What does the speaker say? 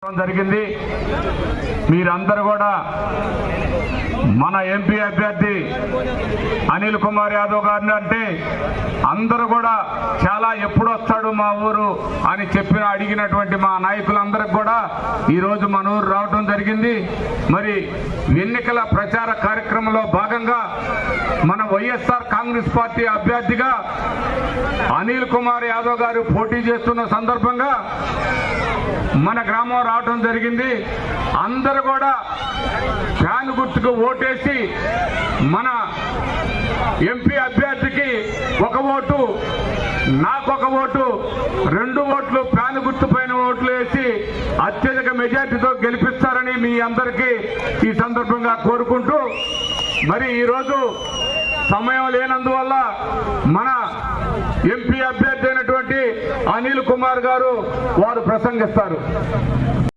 జరిగింది। మీరందరూ కూడా మన ఎంపీ అభ్యర్థి అనిల్ కుమార్ యాదవ్ గారిని అంటే అందరూ కూడా చాలా ఎప్పుడు వస్తాడు మా ఊరు అని అడిగినటువంటి మా నాయకులందరికీ కూడా ఈరోజు మన ఊరు రావడం జరిగింది। మరి ఎన్నికల ప్రచార కార్యక్రమంలో భాగంగా మన వైఎస్ఆర్ కాంగ్రెస్ పార్టీ అభ్యర్థిగా అనిల్ కుమార్ యాదవ్ గారు పోటీ చేస్తున్న సందర్భంగా మన గ్రామం రావడం జరిగింది। అందరూ కూడా ఫ్యాన్ గుర్తుకు ఓటేసి మన ఎంపీ అభ్యర్థికి ఒక ఓటు, నాకొక ఓటు, 2 ఓట్లు ఫ్యాన్ గుర్తు పైన ఓట్లు వేసి అత్యధిక మెజార్టీతో గెలిపిస్తారని మీ అందరికీ ఈ సందర్భంగా కోరుకుంటూ, మరి ఈరోజు సమయం లేనందువల్ల మన ఎంపీ అభ్యర్థి అయినటువంటి అనిల్ కుమార్ గారు వారు ప్రసంగిస్తారు।